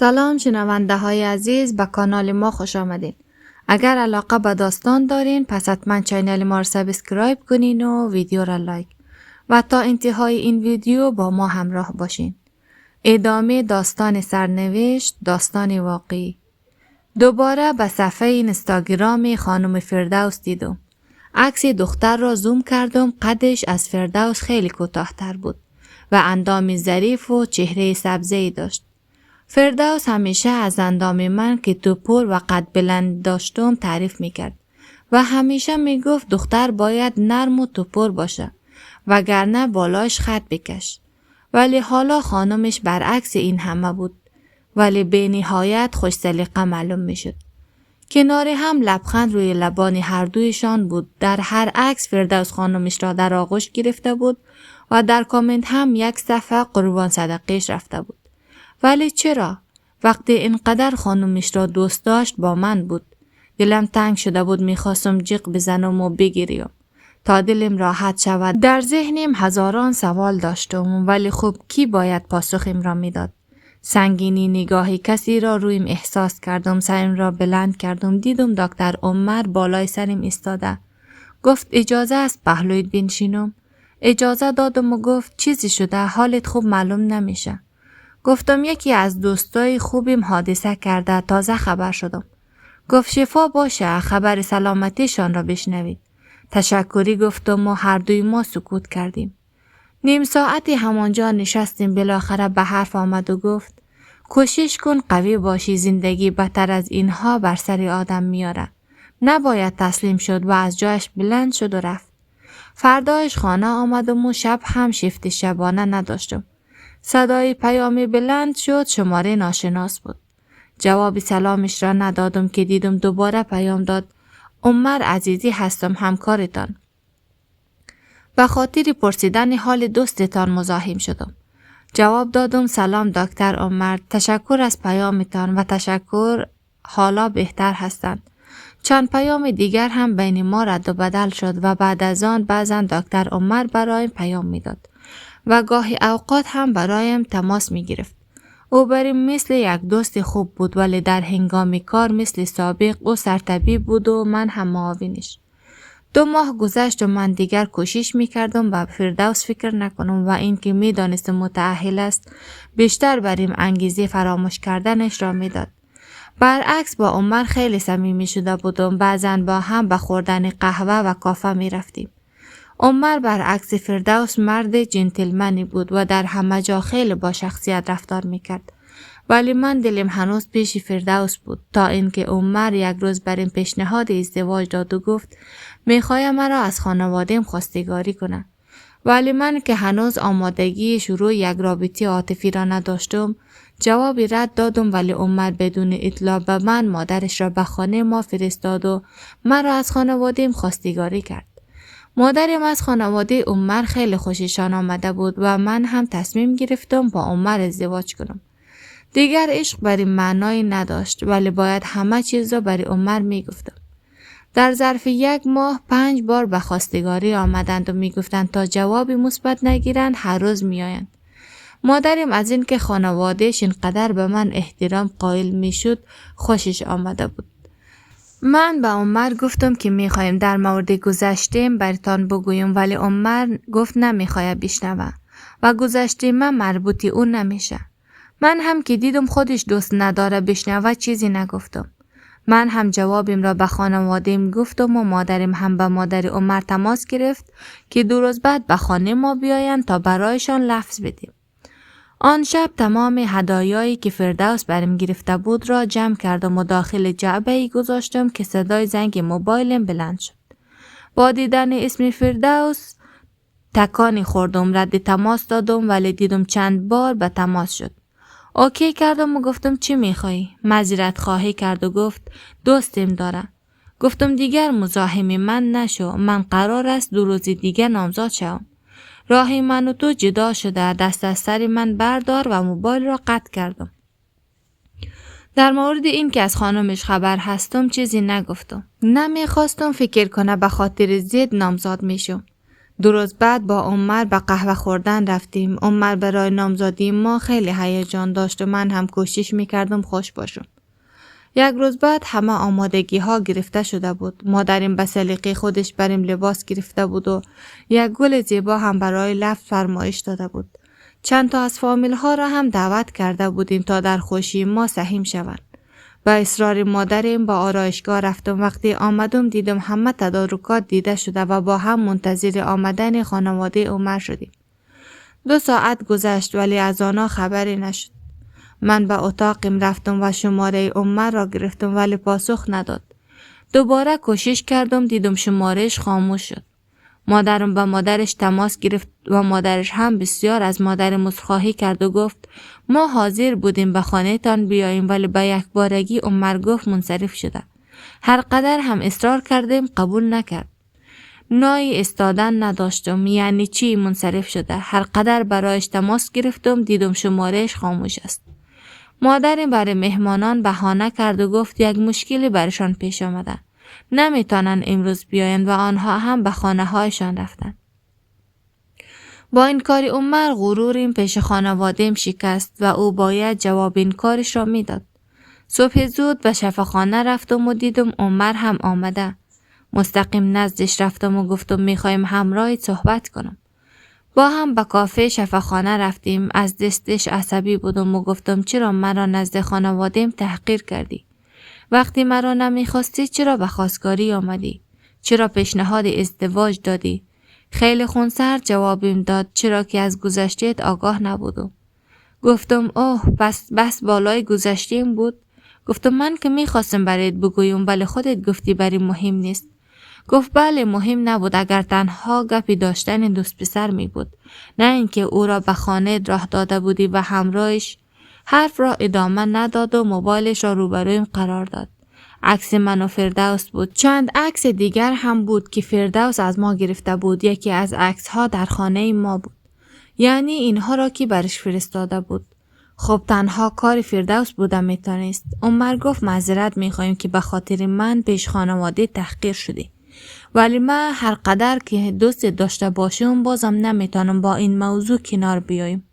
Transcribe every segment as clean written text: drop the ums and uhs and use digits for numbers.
سلام شنونده های عزیز، به کانال ما خوش آمدین. اگر علاقه به داستان دارین پس حتما چینل ما را سابسکرایب کنین و ویدیو را لایک و تا انتهای این ویدیو با ما همراه باشین. ادامه داستان سرنوشت، داستان واقعی. دوباره به صفحه اینستاگرام خانم فردوس دیدم. عکس دختر را زوم کردم. قدش از فردوس خیلی کوتاه‌تر بود و اندام ظریف و چهره سبزه‌ای داشت. فردوس همیشه از اندام من که توپر و قد بلند داشتم تعریف میکرد و همیشه میگفت دختر باید نرم و توپر باشه وگرنه بالاش خط بکش. ولی حالا خانمش برعکس این همه بود، ولی به نهایت خوش سلیقه معلوم میشد. کنار هم لبخند روی لبان هر دویشان بود. در هر عکس فردوس خانمش را در آغوش گرفته بود و در کامنت هم یک صفحه قربان صدقه‌اش رفته بود. ولی چرا؟ وقتی اینقدر خانمش را دوست داشت با من بود. دلم تنگ شده بود، میخواستم جیغ بزنم و بگیریم تا دلم راحت شود. در ذهنم هزاران سوال داشتم ولی خب کی باید پاسخم را میداد؟ سنگینی نگاهی کسی را رویم احساس کردم. سرم را بلند کردم. دیدم دکتر عمر بالای سرم ایستاده. گفت اجازه است پهلویت بنشینم؟ اجازه دادم و گفت چیزی شده؟ حالت خوب معلوم نمیشه. گفتم یکی از دوستای خوبیم حادثه کرده، تازه خبر شدم. گفت شفا باشه، خبر سلامتیشان را بشنوید. تشکری گفتم و هر دوی ما سکوت کردیم. نیم ساعتی همانجا نشستیم. بالاخره به حرف آمد و گفت کوشش کن قوی باشی، زندگی بدتر از اینها بر سر آدم میاره. نباید تسلیم شد و از جایش بلند شد و رفت. فردایش خانه آمدم و شب هم شیفت شبانه نداشتم. صدای پیامی بلند شد. شماره ناشناس بود. جواب سلامش را ندادم که دیدم دوباره پیام داد. عمر عزیزی هستم، همکارتان. به خاطر پرسیدن حال دوستتان مزاحم شدم. جواب دادم سلام دکتر عمر، تشکر از پیامتان و تشکر، حالا بهتر هستند. چند پیام دیگر هم بین ما رد و بدل شد و بعد از آن بعضا دکتر عمر برایم پیام میداد و گاهی اوقات هم برایم تماس می گرفت. او بریم مثل یک دوست خوب بود ولی در هنگام کار مثل سابق او سرطبیب بود و من هم معاونش. 2 ماه گذشت و من دیگر کوشش می کردم به فردوس فکر نکنم و این که می دانستم متأهل است بیشتر بریم انگیزه فراموش کردنش را می داد. برعکس با عمر خیلی صمیمی شده بودم. بعضا با هم به خوردن قهوه و کافه می رفتیم. عمر برعکس فردوس مرد جنتلمنی بود و در همه جا خیلی با شخصیت رفتار میکرد. ولی من دلم هنوز پیش فردوس بود تا اینکه عمر یک روز بریم پیشنهاد ازدواج داد و گفت میخوایم مرا از خانواده‌ام خواستگاری کنه. ولی من که هنوز آمادگی شروع یک رابطه عاطفی را نداشتم جوابی رد دادم. ولی عمر بدون اطلاع به من مادرش را به خانه ما فرستاد و مرا از خانواده‌ام خواستگاری کرد. مادرم از خانواده عمر خیلی خوششان آمده بود و من هم تصمیم گرفتم با عمر ازدواج کنم. دیگر عشق برای معنایی نداشت ولی باید همه چیز را برای عمر می گفتم. در ظرف 1 ماه 5 بار به خواستگاری آمدند و می گفتند تا جوابی مثبت نگیرند هر روز می آیند. مادرم از این که خانوادهش اینقدر به من احترام قائل می شد خوشش آمده بود. من به عمر گفتم که میخوایم در مورد گذشته‌ام براتان بگویم ولی عمر گفت نمیخواد بشنوه و گذشته من مربوطی اون نمیشه. من هم که دیدم خودش دوست نداره بشنوه چیزی نگفتم. من هم جوابیم را به خانواده‌ام گفتم و مادرم هم به مادر عمر تماس گرفت که 2 روز بعد به خانه ما بیاین تا برایشان لفظ بدیم. آن شب تمام هدایایی که فردوس برم گرفته بود را جمع کردم و داخل جعبه‌ای گذاشتم که صدای زنگ موبایلم بلند شد. با دیدن اسم فردوس تکانی خوردم. رد تماس دادم ولی دیدم چند بار به تماس شد. اوکی کردم و گفتم چی میخوایی؟ معذرت خواهی کرد و گفت دوستم داره. گفتم دیگر مزاحم من نشو، من قرار است 2 روز دیگه نامزاد شوم. راهی من و تو جدا شده، دست از سر من بردار و موبایل را قطع کردم. در مورد این که از خانمش خبر هستم چیزی نگفتم. نمیخواستم فکر کنه به خاطر زید نامزاد میشم. 2 روز بعد با عمر به قهوه خوردن رفتیم. عمر برای نامزدی ما خیلی هیجان داشت و من هم کوشش میکردم خوش باشم. 1 روز بعد همه آمادگی ها گرفته شده بود. مادرم به سلیقه خودش بریم لباس گرفته بود و یک گل زیبا هم برای لفت فرمایش داده بود. چند تا از فامیل ها را هم دعوت کرده بودیم تا در خوشی ما سهیم شوند. با اصرار مادرم با آرایشگاه رفتم. وقتی آمدم دیدم همه تدارکات دیده شده و با هم منتظر آمدن خانواده عمر شدیم. 2 ساعت گذشت ولی از آنها خبری نشد. من به اتاقم رفتم و شماره عمر را گرفتم ولی پاسخ نداد. دوباره کوشش کردم دیدم شمارهش خاموش شد. مادرم به مادرش تماس گرفت و مادرش هم بسیار از مادرم عذرخواهی کرد و گفت ما حاضر بودیم به خانه تان بیاییم ولی به یک بارگی عمر گفت منصرف شده. هر قدر هم اصرار کردیم قبول نکرد. نای استادن نداشتم. یعنی چی منصرف شده؟ هر قدر برایش تماس گرفتم دیدم شمارهش خاموش است. مادرم برای مهمانان بهانه کرد و گفت یک مشکلی برشان پیش آمده. نمیتونن امروز بیایند و آنها هم به خانه هایشان رفتن. با این کاری عمر غرورم پیش خانواده‌ام شکست و او باید جواب این کارش را میداد. صبح زود به شفاخانه رفتم و دیدم عمر هم آمده. مستقیم نزدش رفتم و گفتم میخوایم همراهت صحبت کنم. با هم به کافه شفاخانه رفتیم. از دستش عصبی بودم و گفتم چرا مرا نزد خانواده‌ام تحقیر کردی؟ وقتی مرا نمیخواستی چرا به خواستگاری آمدی؟ چرا پیشنهاد ازدواج دادی؟ خیلی خونسرد جوابم داد چرا که از گذشته‌ات آگاه نبودم. گفتم اوه بس بالای گذشته‌ام بود. گفتم من که میخواستم برایت بگویم ولی خودت گفتی برای مهم نیست. گفت بله مهم نبود اگر تنها گپی داشتن دوست پسر می بود. نه اینکه او را به خانه راه داده بودی و همراهش. حرف را ادامه نداد و موبایلش را روبرویم قرار داد. عکس من و فردوس بود. چند عکس دیگر هم بود که فردوس از ما گرفته بود. یکی از عکس ها در خانه ما بود. یعنی اینها را که برش فرستاده بود. خب تنها کار فردوس بوده میتونست. عمر گفت معذرت میخوایم که به خاطر من پیش خانواده تحقیر شدی. ولی من هر قدر که دوست داشته باشم بازم نمیتونم با این موضوع کنار بیایم.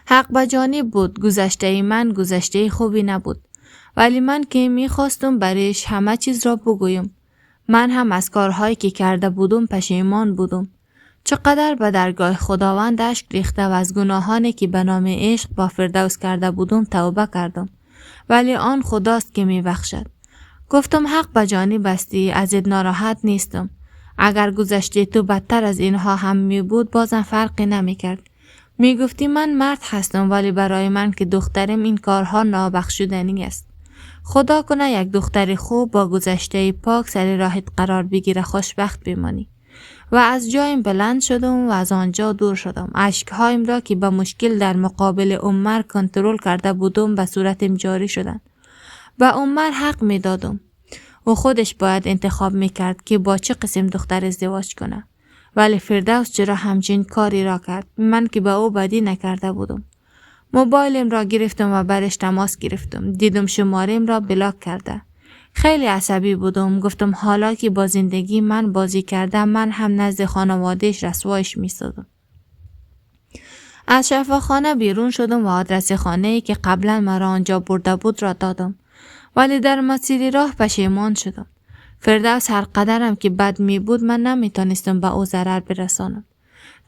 حق به جانب بود. گذشته من گذشته خوبی نبود. ولی من که میخواستم برایش همه چیز را بگویم. من هم از کارهایی که کرده بودم پشیمان بودم. چقدر به درگاه خداوند اشک ریخته و از گناهانی که به نام عشق با فردوس کرده بودم توبه کردم. ولی آن خداست که میبخشد. گفتم حق به جانب استی، ازت ناراحت نیستم. اگر گذشته تو بدتر از اینها هم می بود بازم فرقی نمی کرد. می گفتی من مرد هستم ولی برای من که دخترم این کارها نابخشودنی است. خدا کنه یک دختر خوب با گذشته پاک سر راهت قرار بگیره خوشبخت بمانی. و از جایم بلند شدم و از آنجا دور شدم. اشکهایم را که به مشکل در مقابل عمر کنترل کرده بودم به صورتم جاری شدند. و عمر حق می دادم. و خودش باید انتخاب می کرد که با چه قسم دختر ازدواج کنه. ولی فردوس چرا همچین کاری را کرد؟ من که به او بدی نکرده بودم. موبایلم را گرفتم و برش تماس گرفتم. دیدم شماره‌ام را بلاک کرده. خیلی عصبی بودم. گفتم حالا که با زندگی من بازی کرده من هم نزد خانوادهش رسوایش می سادم. از شفاخانه بیرون شدم و آدرس خانه‌ای که قبلا مرا آنجا برده بود را دادم. ولی در مسیر راه پشیمان شدم. فردوس هر قدرم که بد می بود من نمیتونستم به او ضرر برسانم.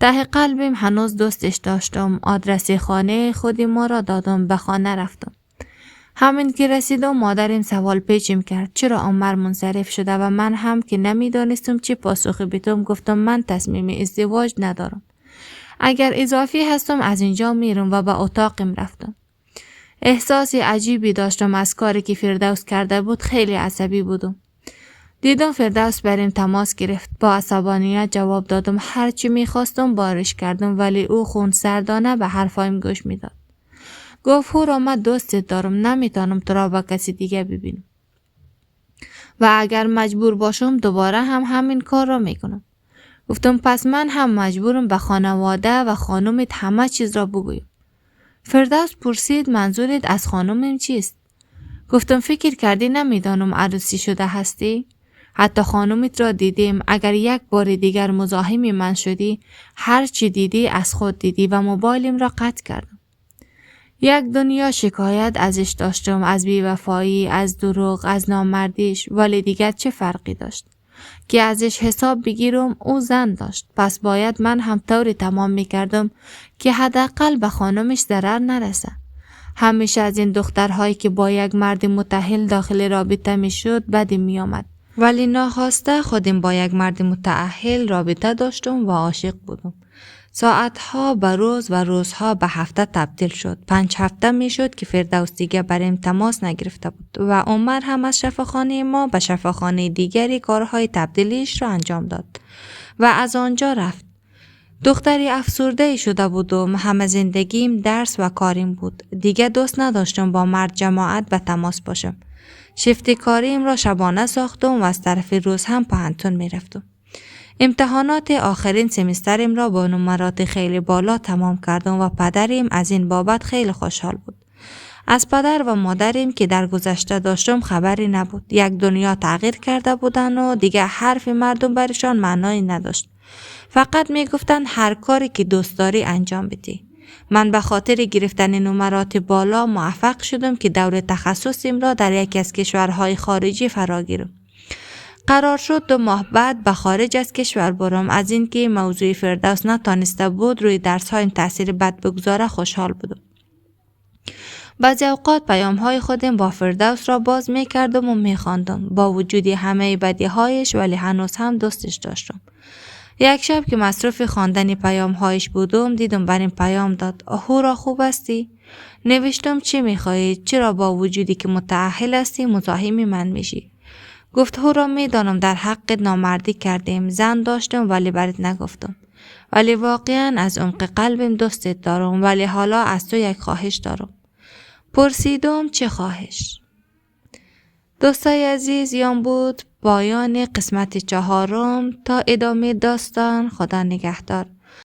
ته قلبم هنوز دوستش داشتم. آدرس خانه خودی ما را دادم. به خانه رفتم. همین که رسیدم مادرم سوال پیچم کرد چرا عمر منصرف شده و من هم که نمیدانستم چه پاسخی بدم گفتم من تصمیم ازدواج ندارم. اگر اضافی هستم از اینجا میرم و به اتاقم رفتم. احساس عجیبی داشتم از کاری که فردوس کرده بود. خیلی عصبی بودم. دیدم فردوس بریم تماس گرفت. با عصبانیت جواب دادم. هرچی میخواستم بارش کردم ولی او خونسردانه به حرفایم گوش میداد. گفت هورا من دوستت دارم. نمیتونم تو را با کسی دیگه ببینم. و اگر مجبور باشم دوباره هم همین کار را میکنم. گفتم پس من هم مجبورم به خانواده و خانومت همه چیز را بگویم. فردوس پرسید منظورت از خانومم چیست؟ گفتم فکر کردی نمیدانم عروسی شده هستی؟ حتی خانومت را دیدیم، اگر یک بار دیگر مزاحم من شدی، هر چی دیدی از خود دیدی و موبایلم را قطع کردم. یک دنیا شکایت ازش داشتم، از بیوفایی، از دروغ، از نامردیش، ولی دیگر چه فرقی داشت؟ که ازش حساب بگیرم او زن داشت، پس باید من هم طوری تمام میکردم که حداقل به خانمش ضرر نرسه. همیشه از این دخترهایی که با یک مرد متأهل داخل رابطه میشد بدم میآمد، ولی ناخواسته خودم با یک مرد متأهل رابطه داشتم و عاشق بودم. ساعتها به روز و روزها به هفته تبدیل شد. 5 هفته می شد که فردوس دیگه بریم تماس نگرفته بود و عمر هم از شفاخانه ما به شفاخانه دیگری کارهای تبدیلیش را انجام داد و از آنجا رفت. دختری افسرده شده بودم، همه زندگیم درس و کاریم بود. دیگه دوست نداشتم با مرد جماعت به تماس باشم. شفت کاریم را شبانه ساختم و از طرف روز هم پانتون می رفتم. امتحانات آخرین سمسترم را با نمرات خیلی بالا تمام کردم و پدرم از این بابت خیلی خوشحال بود. از پدر و مادرم که در گذشته داشتم خبری نبود. یک دنیا تغییر کرده بودن و دیگه حرف مردم برشان معنایی نداشت. فقط می گفتن هر کاری که دوست داری انجام بدی. من به خاطر گرفتن نمرات بالا موفق شدم که دوره تخصصم را در یکی از کشورهای خارجی فرا گیرم. قرار شد 2 ماه بعد به خارج از کشور برم. از اینکه موضوع فردوس نتانسته بود روی درس‌هایم تاثیر بد بگذاره خوشحال بودم. بعضی اوقات پیام‌های خودم با فردوس را باز می‌کردم و می‌خواندم. با وجود همه بدیهایش ولی هنوز هم دوستش داشتم. یک شب که مصروف خواندن پیام‌هایش بودم دیدم برام پیام داد: هورا خوب هستی؟ نوشتم چی می‌خواهی؟ چرا با وجودی که متأهل هستی مزاحم من میشی؟ گفت هورا میدانم در حق نامردی کردیم، زن داشتم ولی برات نگفتم، ولی واقعا از عمق قلبم دوستت دارم، ولی حالا از تو یک خواهش دارم. پرسیدم چه خواهش؟ دوستای عزیز، یان بود پایان قسمت 4. تا ادامه داستان. خدا نگهدار.